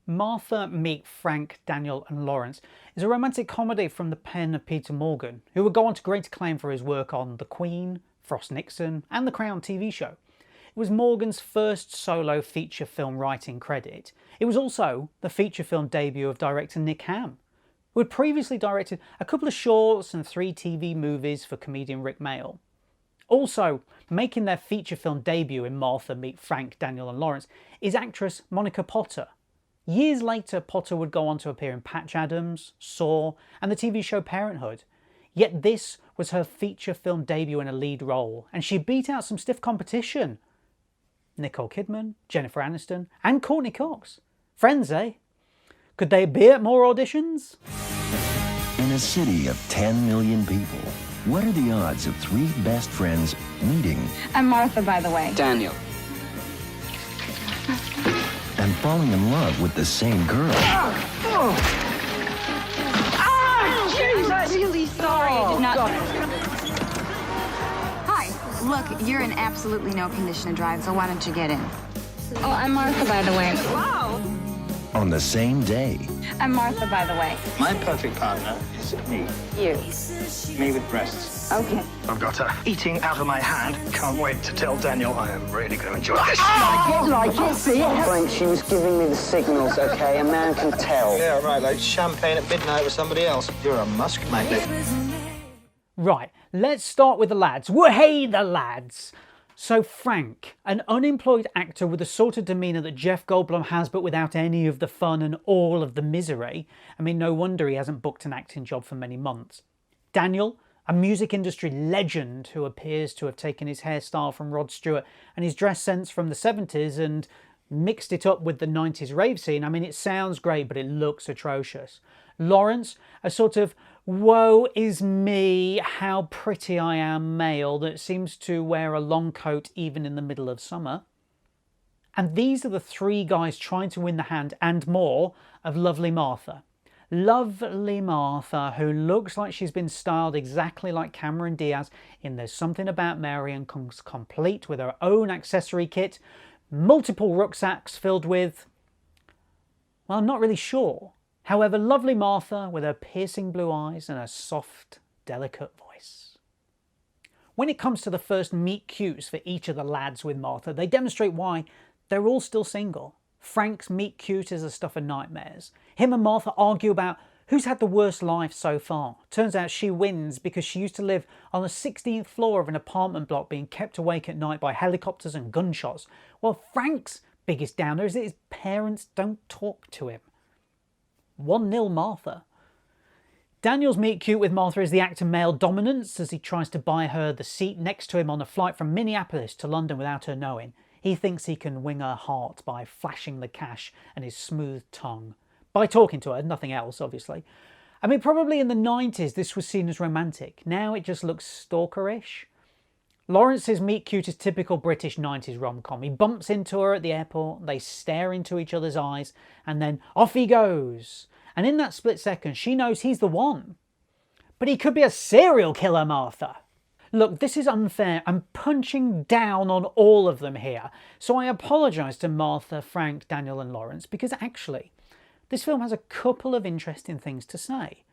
Martha Meet Frank, Daniel and Laurence is a romantic comedy from the pen of Peter Morgan, who would go on to great acclaim for his work on The Queen, Frost Nixon and The Crown TV show. It was Morgan's first solo feature film writing credit. It was also the feature film debut of director Nick Ham, who had previously directed a couple of shorts and 3 TV movies for comedian Rick Mayall. Also making their feature film debut in Martha Meet Frank, Daniel and Laurence is actress Monica Potter. Years later, Potter would go on to appear in Patch Adams, Saw and the TV show Parenthood. Yet this was her feature film debut in a lead role, and she beat out some stiff competition. Nicole Kidman, Jennifer Aniston and Courtney Cox. Friends, eh? Could they be at more auditions? In a city of 10 million people, what are the odds of 3 best friends meeting? I'm Martha, by the way. Daniel. And falling in love with the same girl? Jesus! I'm really sorry. I did not... Hi. Look, you're in absolutely no condition to drive, so why don't you get in? Oh, I'm Martha, by the way. Wow. On the same day. I'm Martha, by the way. My perfect partner is me. You. Me with breasts. Okay. I've got her eating out of my hand. Can't wait to tell Daniel I am really going to enjoy this. Like it, see it? Frank, she was giving me the signals, okay? A man can tell. Yeah, right, like champagne at midnight with somebody else. You're a musk magnet. Right, let's start with the lads. Wahey, the lads! So Frank, an unemployed actor with the sort of demeanour that Jeff Goldblum has but without any of the fun and all of the misery. I mean, no wonder he hasn't booked an acting job for many months. Daniel, a music industry legend who appears to have taken his hairstyle from Rod Stewart and his dress sense from the 70s and mixed it up with the 90s rave scene. I mean, it sounds great, but it looks atrocious. Laurence, a sort of woe is me, how pretty I am male that seems to wear a long coat even in the middle of summer. And these are the 3 guys trying to win the hand and more of lovely Martha. Lovely Martha, who looks like she's been styled exactly like Cameron Diaz in There's Something About Mary and comes complete with her own accessory kit, multiple rucksacks filled with... well, I'm not really sure. However, lovely Martha with her piercing blue eyes and her soft, delicate voice. When it comes to the first meet cutes for each of the lads with Martha, they demonstrate why they're all still single. Frank's meet cute is the stuff of nightmares. Him and Martha argue about who's had the worst life so far. Turns out she wins because she used to live on the 16th floor of an apartment block being kept awake at night by helicopters and gunshots, while Frank's biggest downer is that his parents don't talk to him. 1-0 Martha. Daniel's meet cute with Martha is the act of male dominance as he tries to buy her the seat next to him on a flight from Minneapolis to London without her knowing. He thinks he can win her heart by flashing the cash and his smooth tongue. By talking to her, nothing else, obviously. I mean, probably in the 90s this was seen as romantic. Now it just looks stalkerish. Laurence's meet cute is typical British 90s rom-com. He bumps into her at the airport, they stare into each other's eyes, and then off he goes. And in that split second, she knows he's the one. But he could be a serial killer, Martha. Look, this is unfair. I'm punching down on all of them here. So I apologise to Martha, Frank, Daniel and Laurence, because actually, this film has a couple of interesting things to say.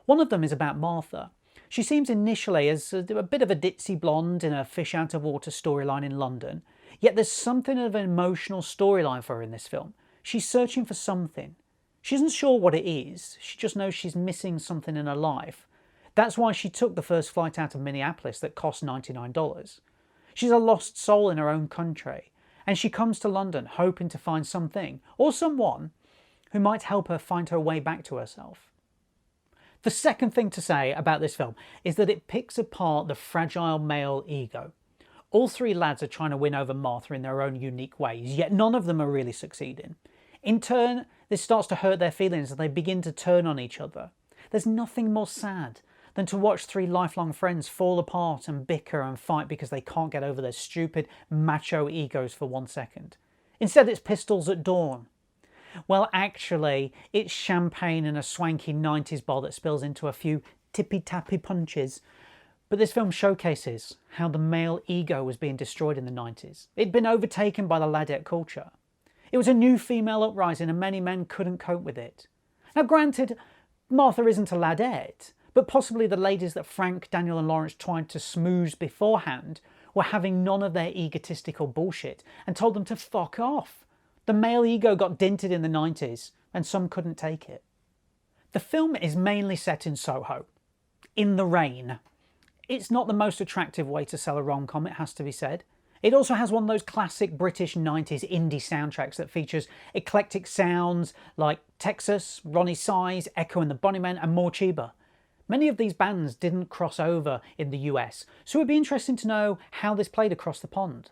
One of them is about Martha. She seems initially as a bit of a ditzy blonde in a fish out of water storyline in London, yet there's something of an emotional storyline for her in this film. She's searching for something. She isn't sure what it is, she just knows she's missing something in her life. That's why she took the first flight out of Minneapolis that cost $99. She's a lost soul in her own country, and she comes to London hoping to find something, or someone, who might help her find her way back to herself. The second thing to say about this film is that it picks apart the fragile male ego. All 3 lads are trying to win over Martha in their own unique ways, yet none of them are really succeeding. In turn, this starts to hurt their feelings as they begin to turn on each other. There's nothing more sad than to watch 3 lifelong friends fall apart and bicker and fight because they can't get over their stupid macho egos for 1 second. Instead, it's pistols at dawn. Well, actually, it's champagne in a swanky 90s bar that spills into a few tippy-tappy punches. But this film showcases how the male ego was being destroyed in the 90s. It'd been overtaken by the ladette culture. It was a new female uprising and many men couldn't cope with it. Now granted, Martha isn't a ladette, but possibly the ladies that Frank, Daniel and Laurence tried to smooze beforehand were having none of their egotistical bullshit and told them to fuck off. The male ego got dinted in the 90s and some couldn't take it. The film is mainly set in Soho, in the rain. It's not the most attractive way to sell a rom-com, it has to be said. It also has one of those classic British 90s indie soundtracks that features eclectic sounds like Texas, Ronnie Size, Echo and the Bunnymen and more Chiba. Many of these bands didn't cross over in the US, so it'd be interesting to know how this played across the pond.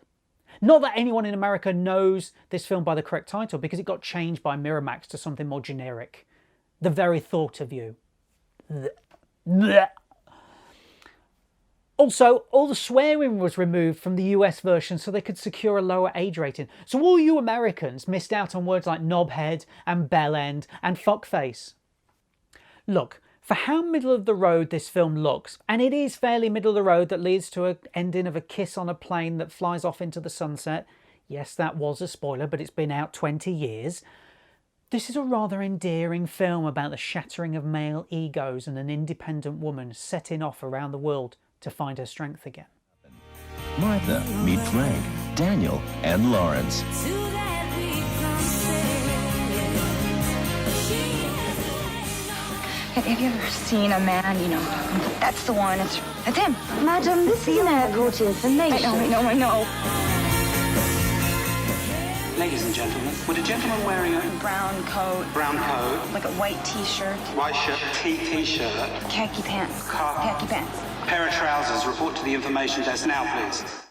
Not that anyone in America knows this film by the correct title, because it got changed by Miramax to something more generic. The Very Thought of You. Blech. Also, all the swearing was removed from the US version so they could secure a lower age rating. So all you Americans missed out on words like knobhead and bellend and fuckface. Look, for how middle of the road this film looks, and it is fairly middle of the road that leads to an ending of a kiss on a plane that flies off into the sunset. Yes, that was a spoiler, but it's been out 20 years. This is a rather endearing film about the shattering of male egos and an independent woman setting off around the world to find her strength again. Martha, meet Frank, Daniel, and Laurence. Have you ever seen a man, you know, that's the one, that's him. Madam, this is airport information. I know. Ladies and gentlemen, would a gentleman wearing a Brown coat, like a white t-shirt, white shirt, t-shirt, khaki pants, Khaki. khaki pants. pair of trousers report to the information desk now, please?